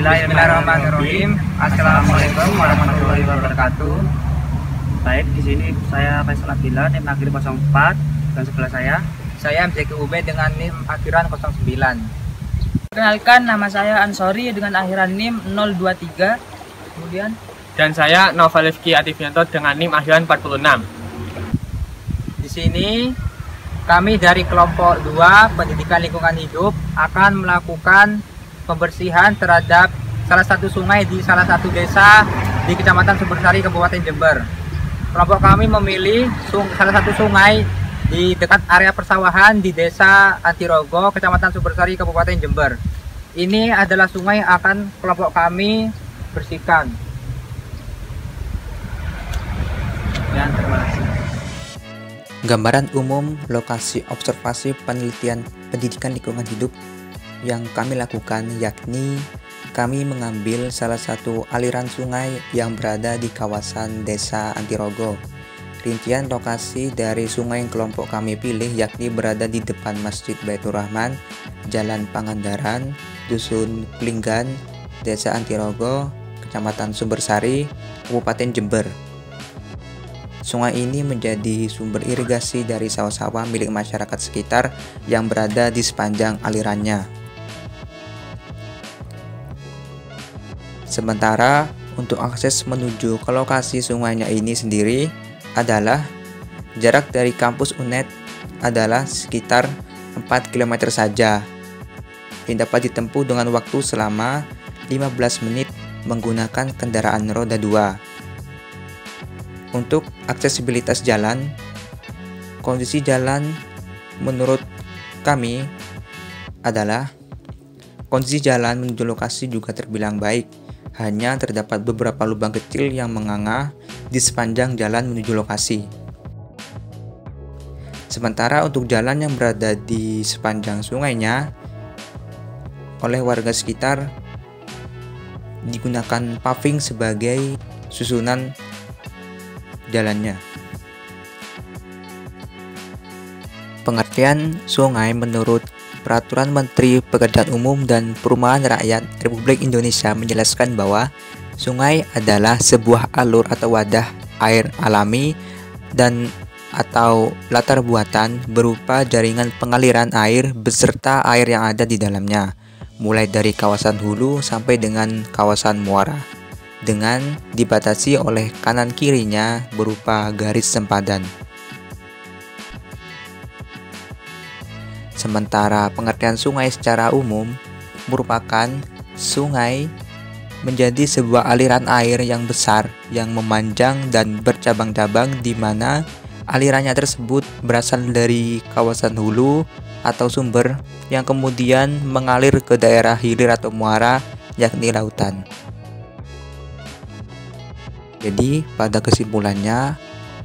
Bismillahirrahmanirrahim. Assalamualaikum warahmatullahi wabarakatuh. Baik, di sini saya Faisal Abdillah, NIM akhir 04, dan sebelah saya MJQ UB dengan NIM akhiran 09. Perkenalkan, nama saya Ansori dengan akhiran NIM 023. Kemudian dan saya Nova Rifki Atifianto dengan NIM akhiran 46. Di sini kami dari kelompok 2 Pendidikan Lingkungan Hidup akan melakukan pembersihan terhadap salah satu sungai di salah satu desa di Kecamatan Sumbersari, Kabupaten Jember. Kelompok kami memilih salah satu sungai di dekat area persawahan di Desa Antirogo, Kecamatan Sumbersari, Kabupaten Jember. Ini adalah sungai yang akan kelompok kami bersihkan. dan terima kasih. Gambaran umum lokasi observasi penelitian pendidikan lingkungan hidup yang kami lakukan, yakni kami mengambil salah satu aliran sungai yang berada di kawasan Desa Antirogo. Rincian lokasi dari sungai yang kelompok kami pilih yakni berada di depan Masjid Baitur Rahman, Jalan Pangandaran, Dusun Klinggan, Desa Antirogo, Kecamatan Sumbersari, Kabupaten Jember. Sungai ini menjadi sumber irigasi dari sawah-sawah milik masyarakat sekitar yang berada di sepanjang alirannya. Sementara untuk akses menuju ke lokasi sungainya ini sendiri adalah jarak dari kampus UNED adalah sekitar 4 km saja, yang dapat ditempuh dengan waktu selama 15 menit menggunakan kendaraan roda 2. Untuk aksesibilitas jalan, kondisi jalan menurut kami adalah kondisi jalan menuju lokasi juga terbilang baik. Hanya terdapat beberapa lubang kecil yang menganga di sepanjang jalan menuju lokasi. Sementara untuk jalan yang berada di sepanjang sungainya oleh warga sekitar digunakan paving sebagai susunan jalannya. Pengertian sungai menurut Peraturan Menteri Pekerjaan Umum dan Perumahan Rakyat Republik Indonesia menjelaskan bahwa sungai adalah sebuah alur atau wadah air alami dan atau latar buatan berupa jaringan pengaliran air beserta air yang ada di dalamnya, mulai dari kawasan hulu sampai dengan kawasan muara, dengan dibatasi oleh kanan kirinya berupa garis sempadan. Sementara pengertian sungai secara umum merupakan sungai menjadi sebuah aliran air yang besar yang memanjang dan bercabang-cabang, di mana alirannya tersebut berasal dari kawasan hulu atau sumber yang kemudian mengalir ke daerah hilir atau muara, yakni lautan. Jadi pada kesimpulannya,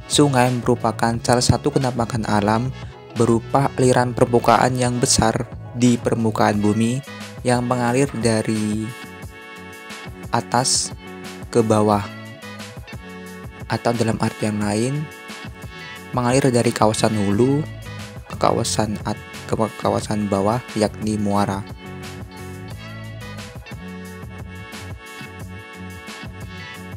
sungai merupakan salah satu penampakan alam berupa aliran permukaan yang besar di permukaan bumi yang mengalir dari atas ke bawah, atau dalam artian lain mengalir dari kawasan hulu ke kawasan bawah, yakni muara.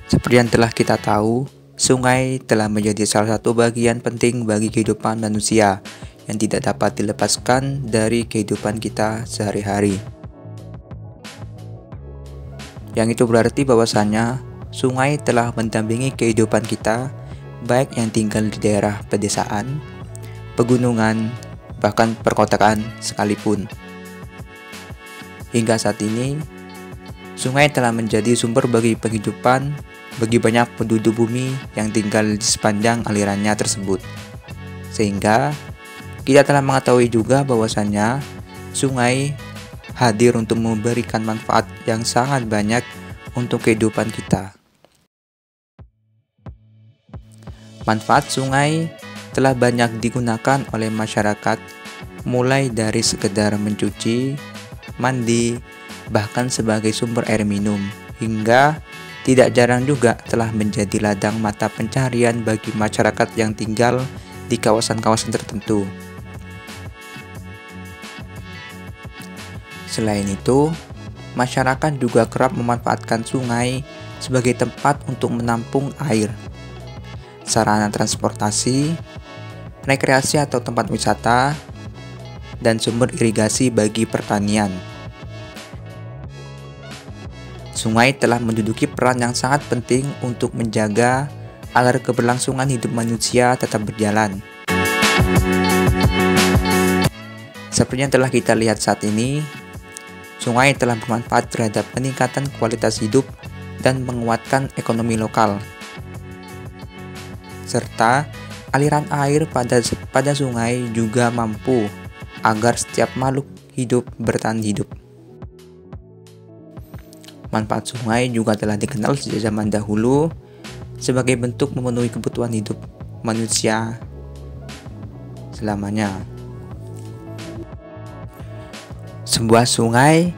Seperti yang telah kita tahu, sungai telah menjadi salah satu bagian penting bagi kehidupan manusia yang tidak dapat dilepaskan dari kehidupan kita sehari-hari. Yang itu berarti bahwasannya sungai telah mendampingi kehidupan kita, baik yang tinggal di daerah pedesaan, pegunungan, bahkan perkotaan sekalipun. Hingga saat ini, sungai telah menjadi sumber bagi penghidupan bagi banyak penduduk bumi yang tinggal di sepanjang alirannya tersebut. Sehingga kita telah mengetahui juga bahwasannya sungai hadir untuk memberikan manfaat yang sangat banyak untuk kehidupan kita. Manfaat sungai telah banyak digunakan oleh masyarakat, mulai dari sekedar mencuci, mandi, bahkan sebagai sumber air minum, hingga tidak jarang juga telah menjadi ladang mata pencaharian bagi masyarakat yang tinggal di kawasan-kawasan tertentu. Selain itu, masyarakat juga kerap memanfaatkan sungai sebagai tempat untuk menampung air, sarana transportasi, rekreasi atau tempat wisata, dan sumber irigasi bagi pertanian. Sungai telah menduduki peran yang sangat penting untuk menjaga agar keberlangsungan hidup manusia tetap berjalan. Seperti yang telah kita lihat saat ini, sungai telah bermanfaat terhadap peningkatan kualitas hidup dan menguatkan ekonomi lokal. Serta aliran air pada sungai juga mampu agar setiap makhluk hidup bertahan hidup. Manfaat sungai juga telah dikenal sejak zaman dahulu sebagai bentuk memenuhi kebutuhan hidup manusia selamanya. Sebuah sungai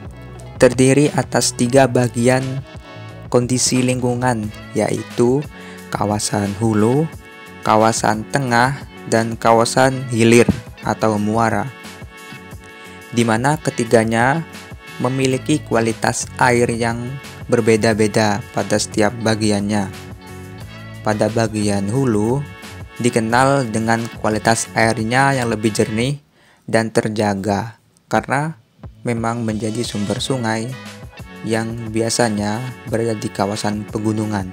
terdiri atas 3 bagian kondisi lingkungan, yaitu kawasan hulu, kawasan tengah, dan kawasan hilir atau muara, di mana ketiganya memiliki kualitas air yang berbeda-beda pada setiap bagiannya. Pada bagian hulu dikenal dengan kualitas airnya yang lebih jernih dan terjaga karena memang menjadi sumber sungai yang biasanya berada di kawasan pegunungan.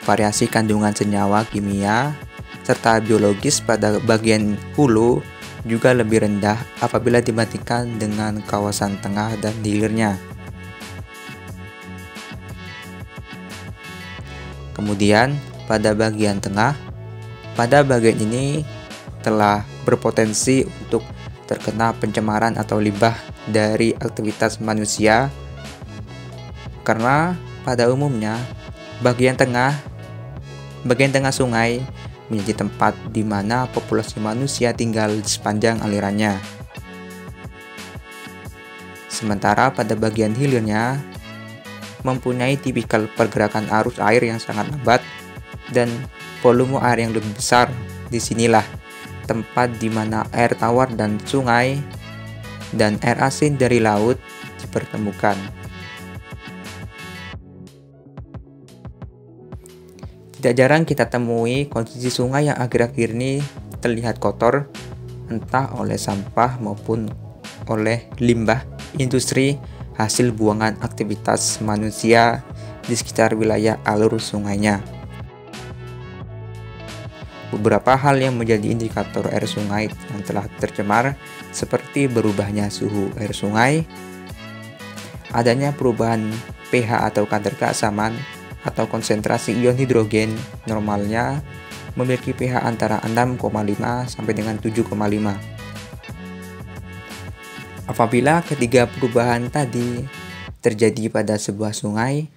Variasi kandungan senyawa kimia serta biologis pada bagian hulu juga lebih rendah apabila dibandingkan dengan kawasan tengah dan hilirnya. Kemudian pada bagian tengah, pada bagian ini telah berpotensi untuk terkena pencemaran atau limbah dari aktivitas manusia, karena pada umumnya bagian tengah sungai menjadi tempat di mana populasi manusia tinggal di sepanjang alirannya. Sementara pada bagian hilirnya mempunyai tipikal pergerakan arus air yang sangat lambat dan volume air yang lebih besar. Disinilah tempat di mana air tawar dan sungai dan air asin dari laut dipertemukan. Tidak jarang kita temui kondisi sungai yang akhir-akhir ini terlihat kotor, entah oleh sampah maupun oleh limbah industri hasil buangan aktivitas manusia di sekitar wilayah alur sungainya. Beberapa hal yang menjadi indikator air sungai yang telah tercemar seperti berubahnya suhu air sungai, adanya perubahan pH atau kadar keasaman atau konsentrasi ion hidrogen normalnya memiliki pH antara 6,5 sampai dengan 7,5. Apabila ketiga perubahan tadi terjadi pada sebuah sungai,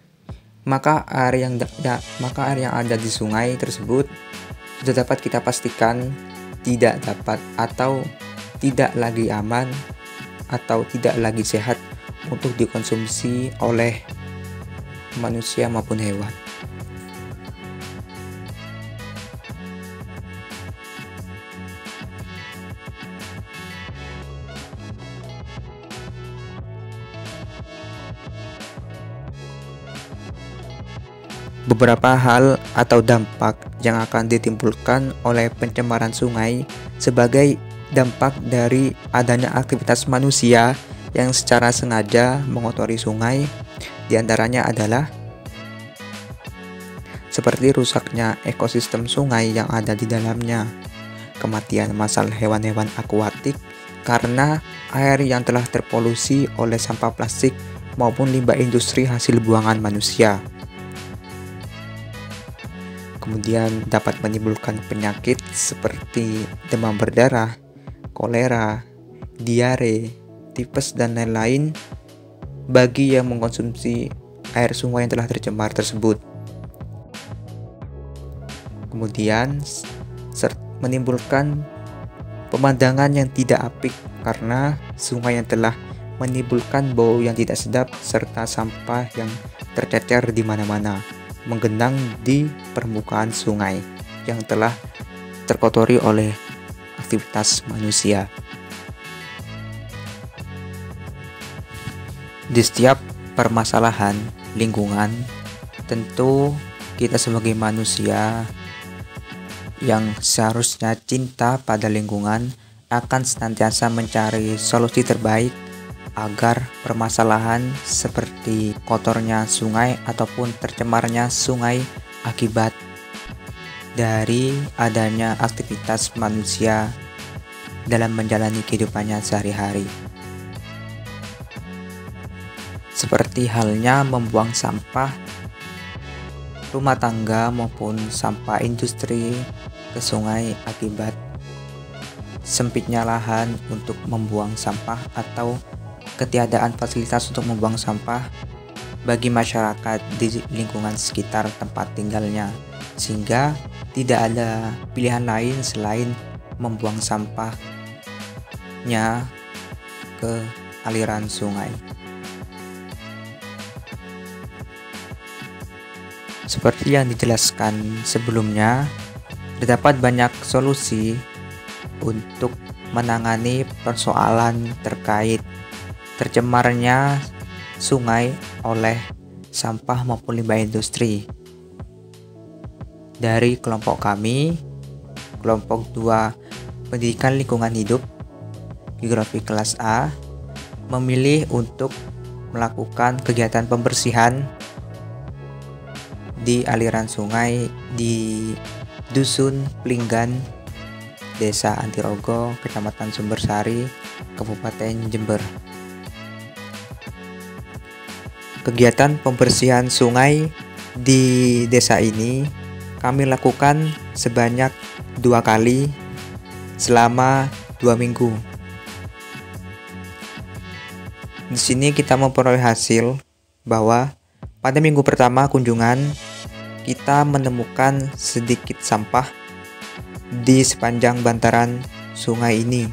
maka air yang ada di sungai tersebut sudah dapat kita pastikan tidak dapat atau tidak lagi aman atau tidak lagi sehat untuk dikonsumsi oleh manusia maupun hewan. Beberapa hal atau dampak yang akan ditimbulkan oleh pencemaran sungai sebagai dampak dari adanya aktivitas manusia yang secara sengaja mengotori sungai, diantaranya adalah seperti rusaknya ekosistem sungai yang ada di dalamnya, kematian massal hewan-hewan akuatik karena air yang telah terpolusi oleh sampah plastik maupun limbah industri hasil buangan manusia. Kemudian dapat menimbulkan penyakit seperti demam berdarah, kolera, diare, tipes, dan lain-lain bagi yang mengkonsumsi air sungai yang telah tercemar tersebut. Kemudian menimbulkan pemandangan yang tidak apik karena sungai yang telah menimbulkan bau yang tidak sedap serta sampah yang tercecer di mana-mana menggenang di permukaan sungai yang telah terkotori oleh aktivitas manusia. Di setiap permasalahan lingkungan, tentu kita sebagai manusia yang seharusnya cinta pada lingkungan akan senantiasa mencari solusi terbaik agar permasalahan seperti kotornya sungai ataupun tercemarnya sungai akibat dari adanya aktivitas manusia dalam menjalani kehidupannya sehari-hari. Seperti halnya membuang sampah rumah tangga maupun sampah industri ke sungai akibat sempitnya lahan untuk membuang sampah atau ketiadaan fasilitas untuk membuang sampah bagi masyarakat di lingkungan sekitar tempat tinggalnya, sehingga tidak ada pilihan lain selain membuang sampahnya ke aliran sungai. Seperti yang dijelaskan sebelumnya, terdapat banyak solusi untuk menangani persoalan terkait tercemarnya sungai oleh sampah maupun limbah industri. Dari kelompok kami, kelompok 2 Pendidikan Lingkungan Hidup, Geografi kelas A, memilih untuk melakukan kegiatan pembersihan di aliran sungai di Dusun Plinggan, Desa Antirogo, Kecamatan Sumbersari, Kabupaten Jember. Kegiatan pembersihan sungai di desa ini kami lakukan sebanyak 2 kali selama 2 minggu. Di sini kita memperoleh hasil bahwa pada minggu pertama kunjungan kita menemukan sedikit sampah di sepanjang bantaran sungai ini.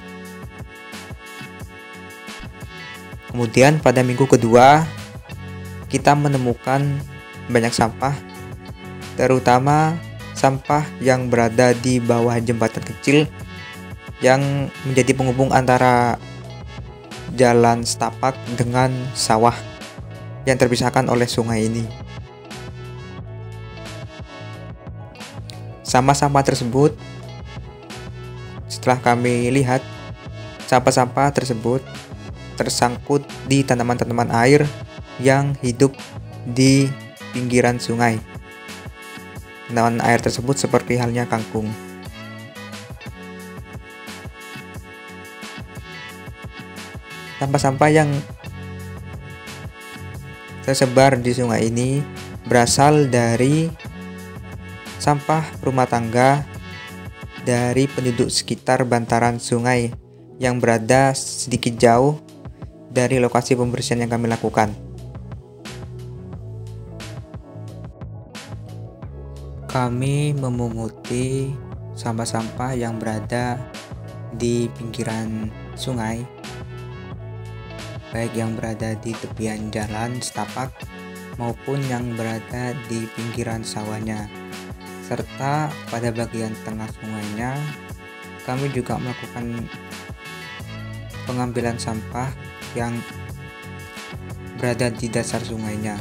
Kemudian pada minggu kedua kita menemukan banyak sampah, terutama sampah yang berada di bawah jembatan kecil yang menjadi penghubung antara jalan setapak dengan sawah yang terpisahkan oleh sungai ini. Sampah-sampah tersebut, setelah kami lihat, sampah-sampah tersebut tersangkut di tanaman-tanaman air yang hidup di pinggiran sungai. Tanaman air tersebut seperti halnya kangkung. Sampah-sampah yang tersebar di sungai ini berasal dari sampah rumah tangga dari penduduk sekitar bantaran sungai yang berada sedikit jauh dari lokasi pembersihan yang kami lakukan. Kami memunguti sampah-sampah yang berada di pinggiran sungai, baik yang berada di tepian jalan setapak maupun yang berada di pinggiran sawahnya, serta pada bagian tengah sungainya kami juga melakukan pengambilan sampah yang berada di dasar sungainya.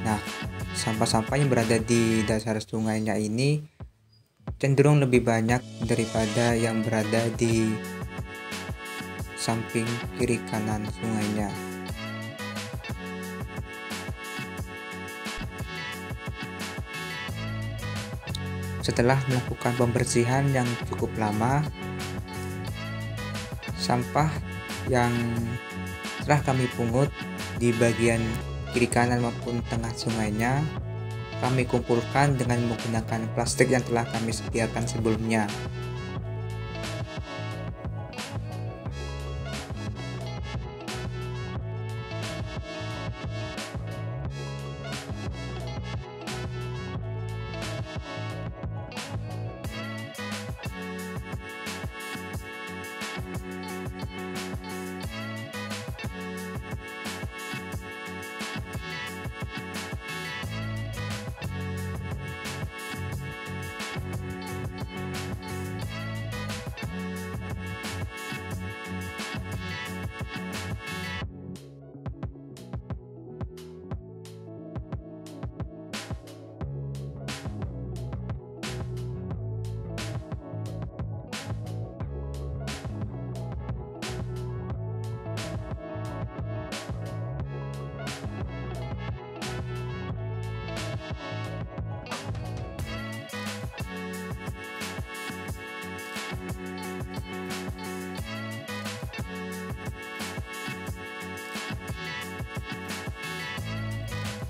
Nah, sampah-sampah yang berada di dasar sungainya ini cenderung lebih banyak daripada yang berada di samping kiri kanan sungainya. Setelah melakukan pembersihan yang cukup lama, sampah yang telah kami pungut di bagian kiri kanan maupun tengah sungainya kami kumpulkan dengan menggunakan plastik yang telah kami sediakan sebelumnya.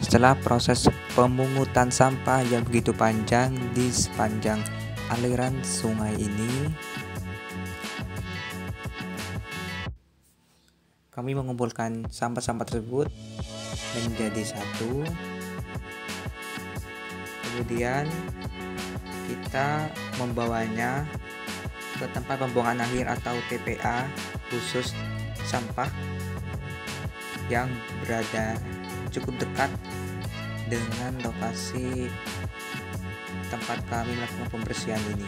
Setelah proses pemungutan sampah yang begitu panjang di sepanjang aliran sungai ini, kami mengumpulkan sampah-sampah tersebut menjadi satu. Kemudian kita membawanya ke tempat pembuangan akhir atau TPA khusus sampah yang berada cukup dekat dengan lokasi tempat kami melakukan pembersihan ini.